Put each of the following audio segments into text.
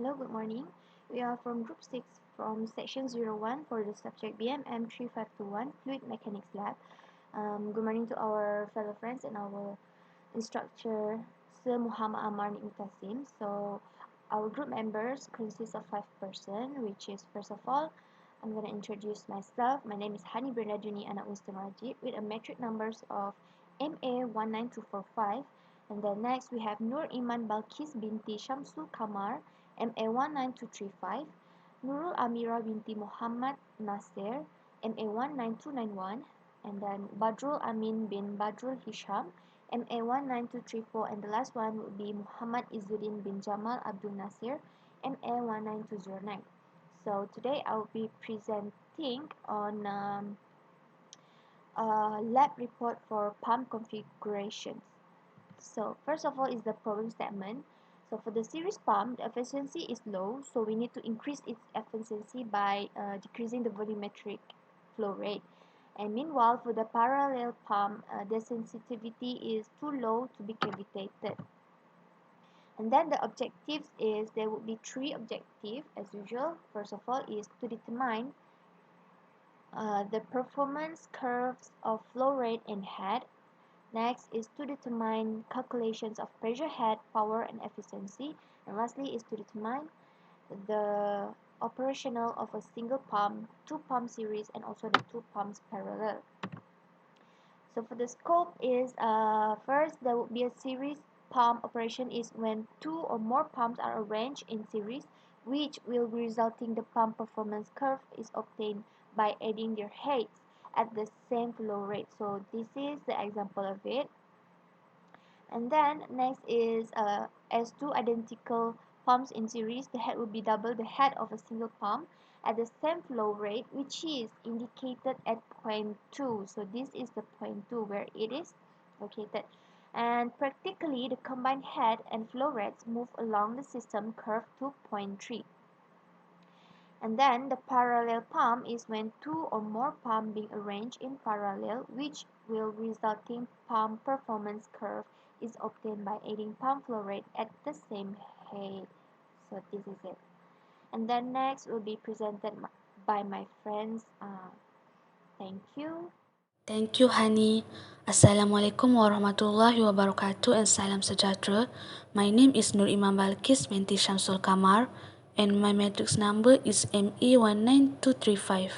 Hello, good morning. We are from Group 6 from Section 01 for the subject BMM 3521 Fluid Mechanics Lab. Good morning to our fellow friends and our instructor, Sir Muhammad Amar Mutasim. So, our group members consist of 5 persons, which is first of all, I'm going to introduce myself. My name is Hani Brenda Juni Anak Muslim Rajib with a metric numbers of MA19245. And then next we have Nur Iman Balkis binti Shamsul Kamar, MA19235, Nurul Amira binti Muhammad Nasir, MA19291, and then Badrul Amin bin Badrul Hisham, MA19234, and the last one would be Muhammad Izzuddin bin Jamal Abdul Nasir, MA19209. So today I will be presenting on a lab report for pump configurations. So first of all is the problem statement. So for the series pump, the efficiency is low, so we need to increase its efficiency by decreasing the volumetric flow rate. And meanwhile, for the parallel pump, the sensitivity is too low to be cavitated. And then the objectives is, there would be 3 objectives as usual. First of all is to determine the performance curves of flow rate and head. Next is to determine calculations of pressure head, power, and efficiency. And lastly is to determine the operational of a single pump, 2 pump series, and also the 2 pumps parallel. So for the scope is, first there will be a series pump operation is when 2 or more pumps are arranged in series, which will resulting the pump performance curve is obtained by adding their heads at the same flow rate. So this is the example of it. And then next is, as 2 identical pumps in series, the head will be double the head of a single pump at the same flow rate, which is indicated at point 2. So this is the point 2 where it is located. And practically the combined head and flow rates move along the system curve to point 3. And then the parallel pump is when 2 or more pumps being arranged in parallel, which will resulting pump performance curve is obtained by adding pump flow rate at the same head. So this is it. And then next will be presented by my friends. Thank you. Thank you, Hani. Assalamualaikum warahmatullahi wabarakatuh and salam sejahtera. My name is Nur Iman Balkis binti Shamsul Kamar and my matrix number is ME19235.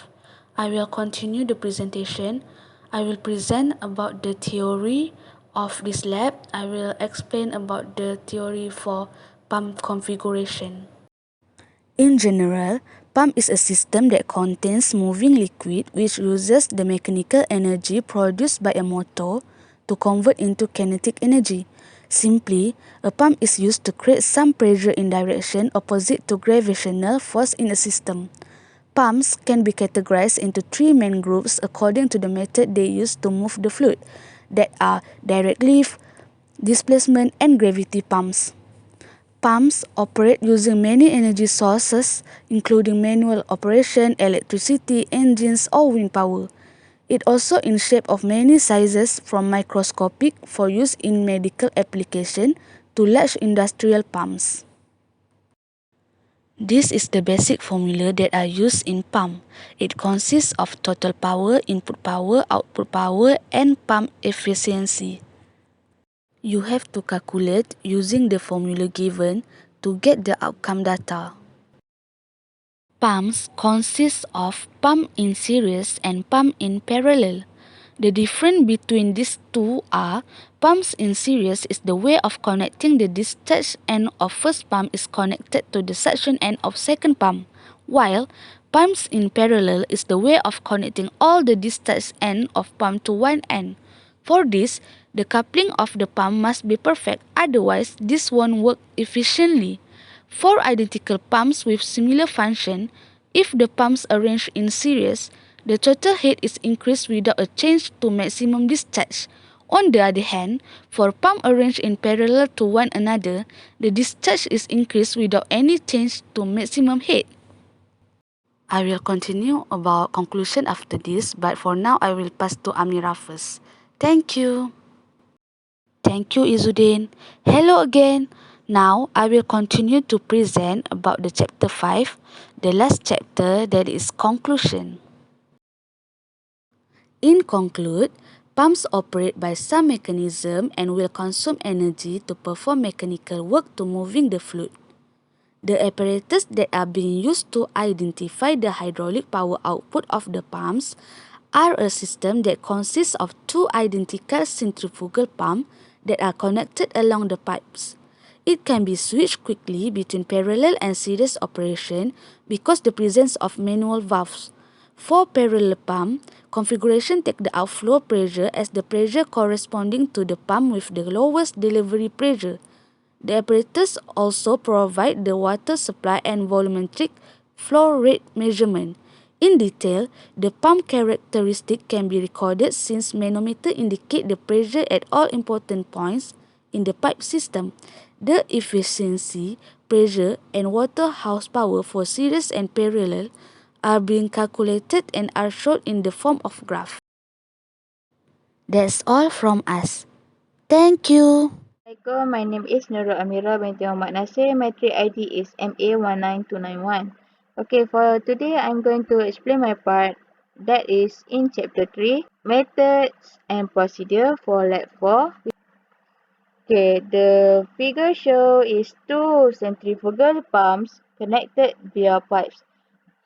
I will continue the presentation. I will present about the theory of this lab. I will explain about the theory for pump configuration. In general, pump is a system that contains moving liquid which uses the mechanical energy produced by a motor to convert into kinetic energy. Simply, a pump is used to create some pressure in direction opposite to gravitational force in a system. Pumps can be categorized into 3 main groups according to the method they use to move the fluid, that are direct lift, displacement, and gravity pumps. Pumps operate using many energy sources, including manual operation, electricity, engines, or wind power. It also in shape of many sizes, from microscopic for use in medical application to large industrial pumps. This is the basic formula that are used in pump. It consists of total power, input power, output power, and pump efficiency. You have to calculate using the formula given to get the outcome data. Pumps consist of pump in series and pump in parallel. The difference between these two are, pumps in series is the way of connecting the discharge end of first pump is connected to the suction end of second pump, while pumps in parallel is the way of connecting all the discharge end of pump to one end. For this, the coupling of the pump must be perfect, otherwise this won't work efficiently. For identical pumps with similar function, if the pumps arranged in series, the total head is increased without a change to maximum discharge. On the other hand, for pump arranged in parallel to one another, the discharge is increased without any change to maximum head. I will continue about conclusion after this, but for now I will pass to Amira first. Thank you. Thank you, Izzuddin. Hello again. Now, I will continue to present about the chapter 5, the last chapter, that is conclusion. In conclude, pumps operate by some mechanism and will consume energy to perform mechanical work to moving the fluid. The apparatus that are being used to identify the hydraulic power output of the pumps are a system that consists of two identical centrifugal pumps that are connected along the pipes. It can be switched quickly between parallel and series operation because the presence of manual valves. For parallel pump, configuration take the outflow pressure as the pressure corresponding to the pump with the lowest delivery pressure. The apparatus also provide the water supply and volumetric flow rate measurement. In detail, the pump characteristic can be recorded since manometer indicate the pressure at all important points in the pipe system. The efficiency, pressure, and water horsepower for series and parallel are being calculated and are shown in the form of graph. That's all from us. Thank you. Assalamualaikum, my name is Nurul Amira binti Muhammad Nasir. My trade ID is MA19291. Okay, for today I'm going to explain my part that is in chapter 3, methods and procedure for lab 4. Okay, the figure show is two centrifugal pumps connected via pipes.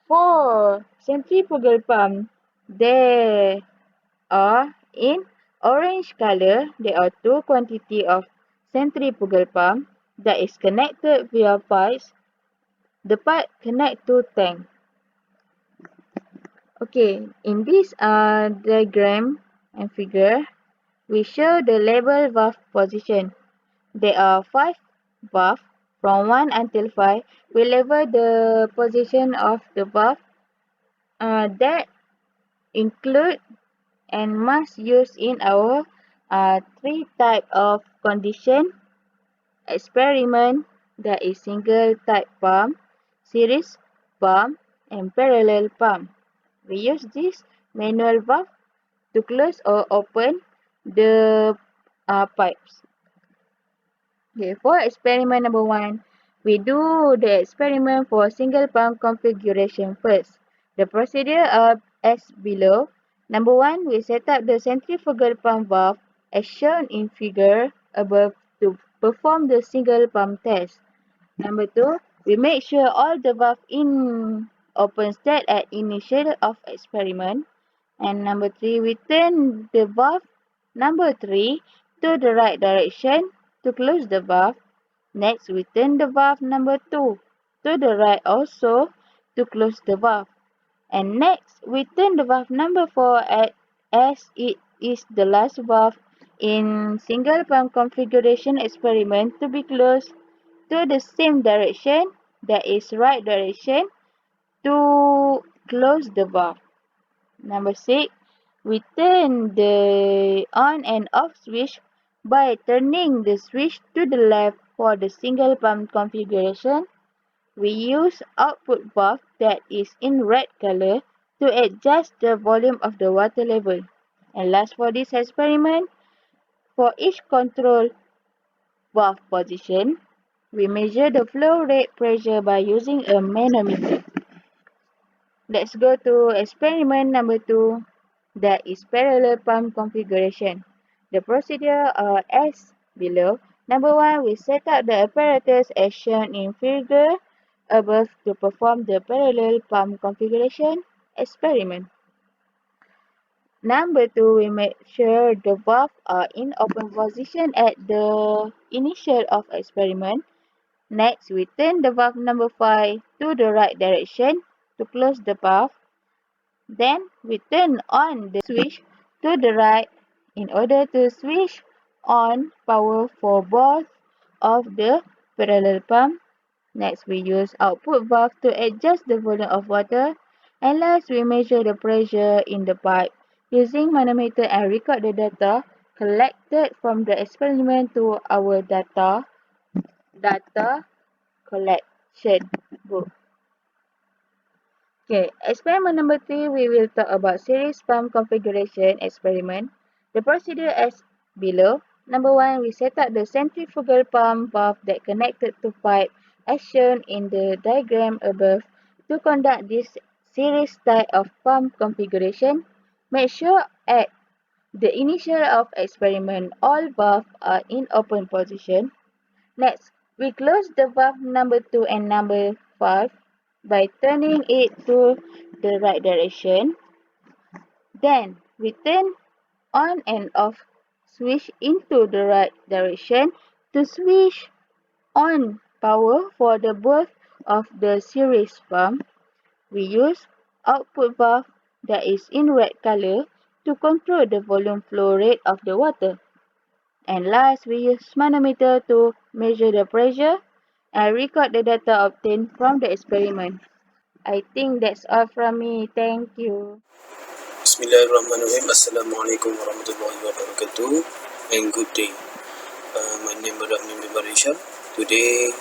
For centrifugal pump, there are in orange color, there are two quantity of centrifugal pump that is connected via pipes. The pipe connect to tank. Okay, in this diagram and figure, we show the label valve position. There are 5 valves from 1 until 5. We label the position of the valve that include and must use in our 3 type of condition experiment, that is single type pump, series pump, and parallel pump. We use this manual valve to close or open the pipes. Okay, for experiment number 1, we do the experiment for single pump configuration first. The procedure are as below. Number 1, we set up the centrifugal pump valve as shown in figure above to perform the single pump test. Number 2, we make sure all the valve in open state at initial of experiment. And number 3, we turn the valve number 3 to the right direction to close the valve. Next, we turn the valve number 2 to the right also to close the valve. And next, we turn the valve number 4 as it is the last valve in single pump configuration experiment to be closed to the same direction, that is right direction, to close the valve. Number 6, we turn the on and off switch by turning the switch to the left for the single pump configuration. We use output valve that is in red color to adjust the volume of the water level. And last, for this experiment, for each control valve position, we measure the flow rate pressure by using a manometer. Let's go to experiment number 2, that is parallel pump configuration. The procedure are as below. Number 1, we set up the apparatus as shown in figure above to perform the parallel pump configuration experiment. Number 2, we make sure the valve are in open position at the initial of experiment. Next, we turn the valve number 5 to the right direction to close the valve. Then, we turn on the switch to the right in order to switch on power for both of the parallel pump. Next, we use output valve to adjust the volume of water. And last, we measure the pressure in the pipe using manometer and record the data collected from the experiment to our data collection book. Okay, experiment number 3, we will talk about series pump configuration experiment. The procedure as below. Number 1, we set up the centrifugal pump valve that connected to pipe as shown in the diagram above. To conduct this series type of pump configuration, make sure at the initial of experiment all valves are in open position. Next, we close the valve number 2 and number 5 by turning it to the right direction. Then, we turn on and off switch into the right direction to switch on power for the both of the series pump. We use output valve that is in red color to control the volume flow rate of the water. And last, we use manometer to measure the pressure and record the data obtained from the experiment. I think that's all from me. Thank you. Bismillahirrahmanirrahim. Assalamualaikum warahmatullahi wabarakatuh and good day. My name is Rahmi Barisha. Today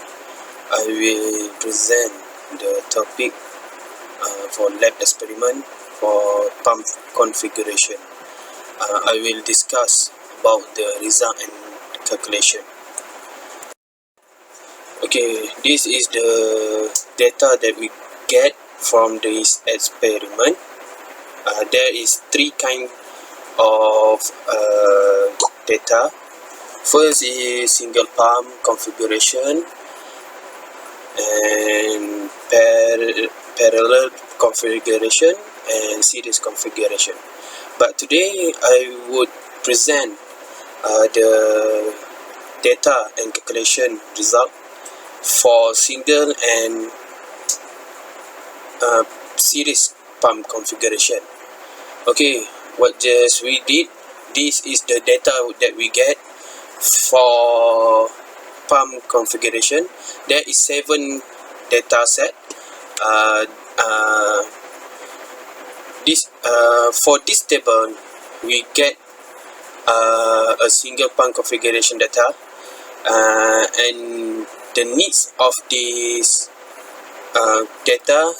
I will present the topic for lab experiment for pump configuration. I will discuss about the result and calculation. Okay, this is the data that we get from this experiment. There is three kind of data. First is single pump configuration and parallel configuration and series configuration. But today I would present the data and calculation result for single and series pump configuration. Okay, what just we did, this is the data that we get for pump configuration. There is 7 data set. For this table we get a single pump configuration data, and the needs of this data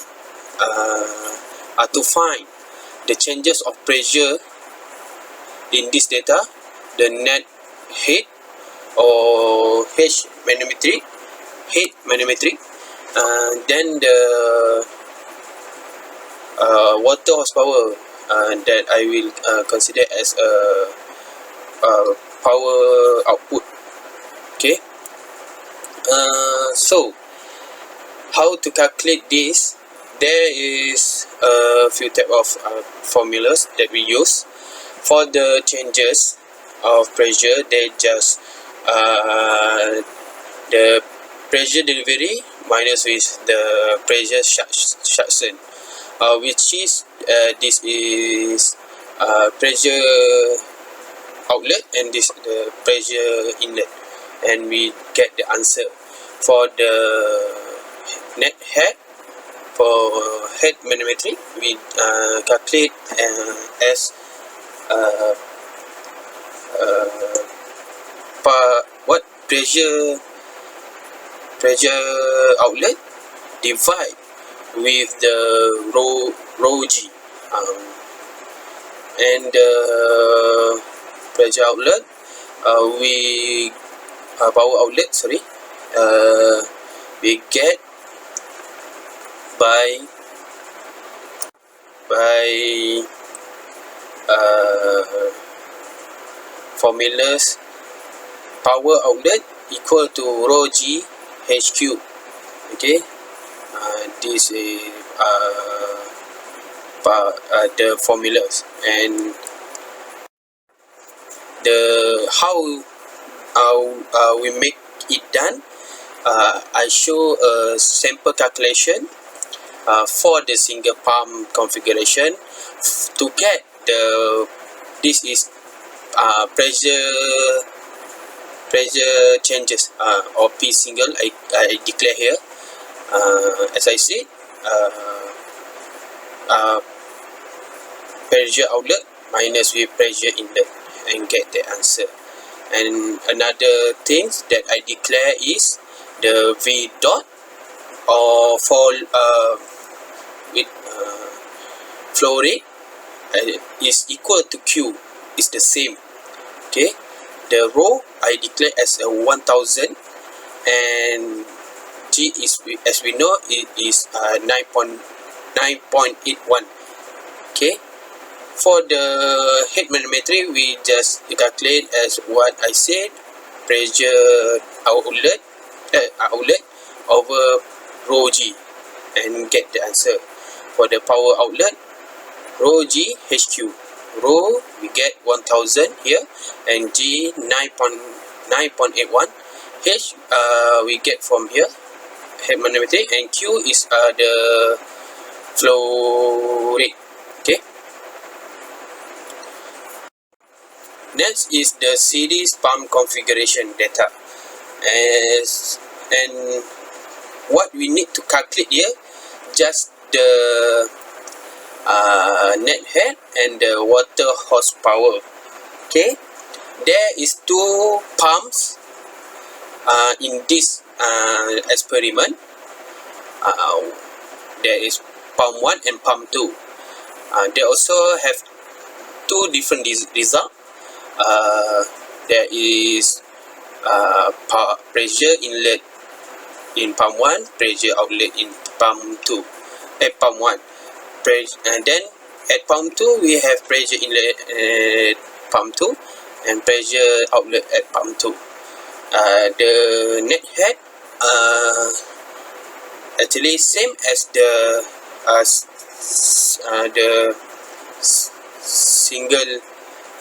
are to find the changes of pressure in this data, the net head or H manometric, then the water horsepower that I will consider as a power output. Okay, so how to calculate this? There is a few type of formulas that we use. For the changes of pressure, they just the pressure delivery minus with the pressure suction, which is this is pressure outlet and this the pressure inlet, and we get the answer for the net head. For head manometric, we calculate as pressure outlet divide with the rho g, and the pressure outlet power outlet, sorry, we get by formulas. Power outlet equal to rho g h cube. Okay, this is the formulas, and the how we make it done. I show a sample calculation for the single pump configuration to get this is pressure changes, or P single. I declare here, as I said, pressure outlet minus with pressure inlet, and get the answer. And another thing that I declare is the V dot, or for with flow rate is equal to Q, is the same. Okay, the rho I declare as a 1000, and G is, as we know, it is 9.81. Okay, for the head manometry, we just calculate as what I said, pressure outlet over rho G, and get the answer. For the power outlet, rho G HQ. Rho we get 1000 here, and G 9.81. H we get from here, head manometry, and Q is the flow rate. Okay. Next is the series pump configuration data. And what we need to calculate here, just the net head and the water horsepower. Okay, there is two pumps in this experiment. There is pump 1 and pump 2. They also have two different results. There is pressure inlet in pump 1, pressure outlet in pump 2, at pump 1. And then at pump 2 we have pressure inlet at pump 2 and pressure outlet at pump 2. The net head actually same as the single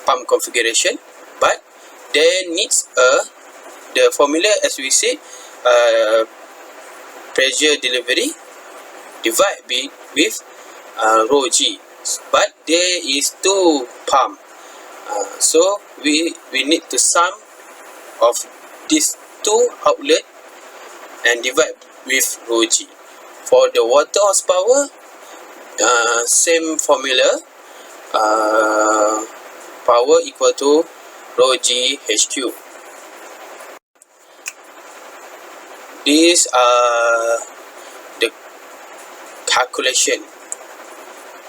pump configuration, but there needs the formula, as we said, pressure delivery divide with rho G, but there is two pump, so we need to sum of these two outlet and divide with rho G. For the water horsepower, same formula, power equal to rho G HQ. These are the calculation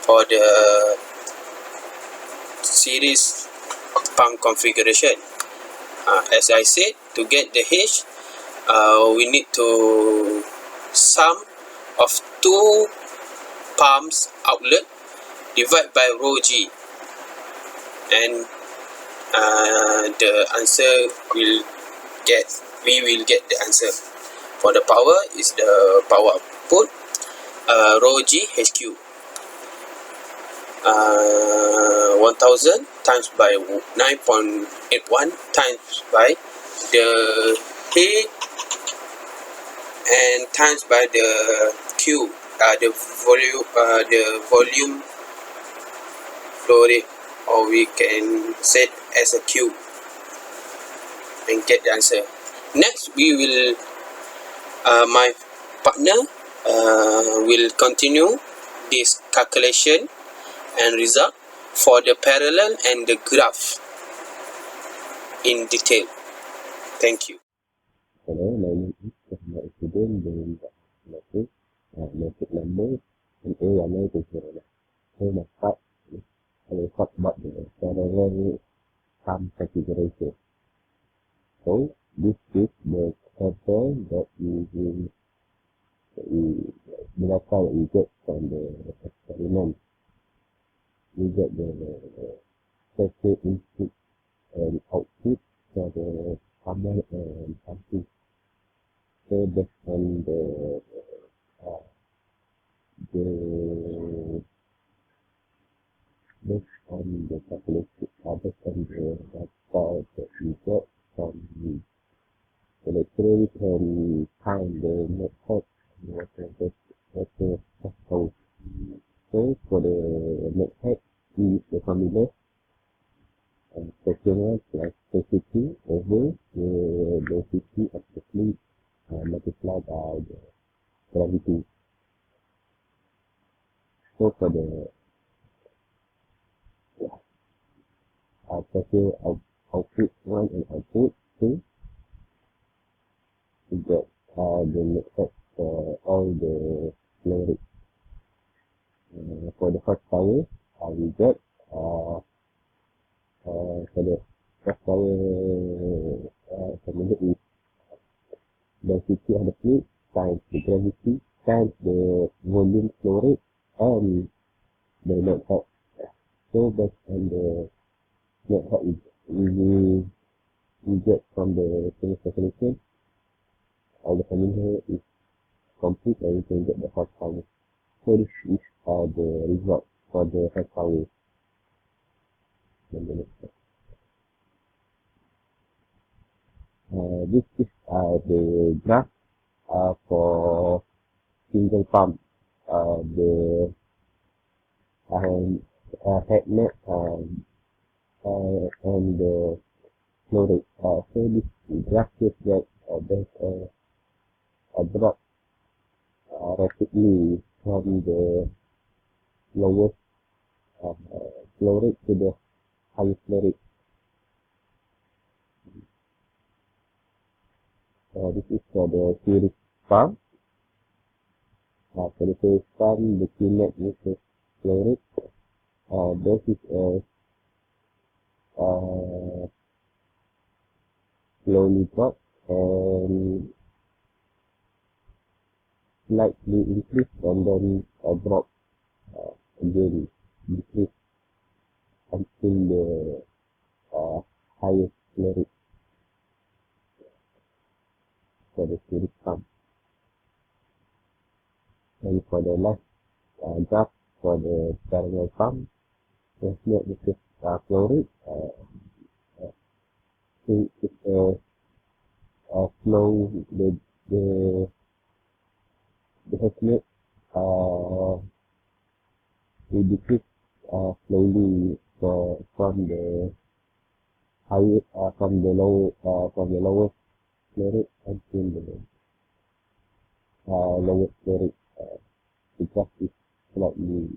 for the series pump configuration. As I said, to get the H, we need to sum of two pumps outlet divide by rho G, and the answer we will get the answer. For the power is the power output, rho G HQ, 1000 times by 9.81 times by the head and times by the Q, the volume flow rate, or we can set as a Q, and get the answer. Next, we will my partner will continue this calculation and result for the parallel and the graph in detail. Thank you. Hello, my name is Muhammad Isudin doing mathematics, matrix number, and A yang lain tu kira. So, I will talk about the parallel sum configuration. So, this is the table that we get from the experiment. We get the circuit input and output for the summer and pumping. So based on the calculation, based on the data that we get from the lecturer, we can find the method what the threshold. So for the method, we use the formula pressure plus density over the density of the fluid multiplied by the gravity. So for the pressure output 1 and output 2, we get the method for all the flow rate. For the horsepower, we get for the formula is density of the fluid times the gravity times the volume flow rate and the net height. So based on the net height we get from the previous definition, all the formula is complete and we can get the horsepower. So this is the result for the horsepower. This is the graph for single pump. The head net and the flow rate. So this graph shows that there's a drop rapidly from the lowest flow rate to the highest flow rate. This is for the series pump. For the series pump, the Q net versus flow rate. This is a slowly drop and slightly increase and then a drop again decrease until the highest flow rate for the series pump. And for the last graph for the parallel pump, let's look at this flow rate. It's a flow the head net we decrease slowly from the highest from the lowest flow rate until the lowest flow rate. The graph is slightly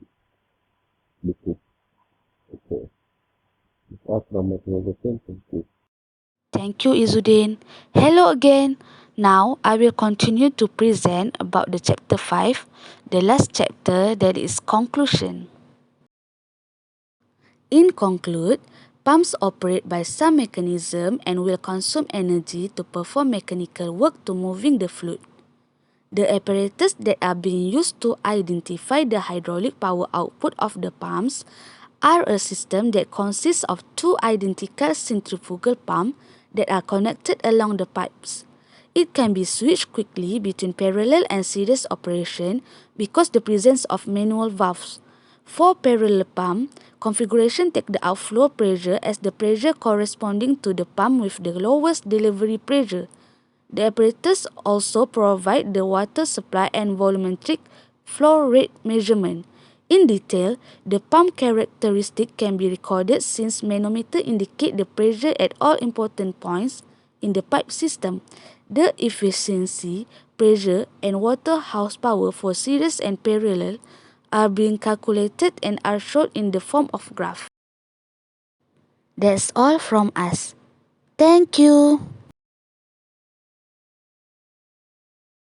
decreased. Okay. That's from my presentation. Thank you. Thank you, Izudin. Hello again. Now I will continue to present about the chapter 5, the last chapter, that is conclusion. In conclude, pumps operate by some mechanism and will consume energy to perform mechanical work to moving the fluid. The apparatus that are being used to identify the hydraulic power output of the pumps are a system that consists of two identical centrifugal pumps that are connected along the pipes. It can be switched quickly between parallel and series operation because the presence of manual valves. For parallel pump, configuration take the outflow pressure as the pressure corresponding to the pump with the lowest delivery pressure. The apparatus also provide the water supply and volumetric flow rate measurement. In detail, the pump characteristic can be recorded since manometer indicate the pressure at all important points in the pipe system. The efficiency, pressure, and water horsepower for series and parallel are being calculated and are shown in the form of graph. That's all from us. Thank you.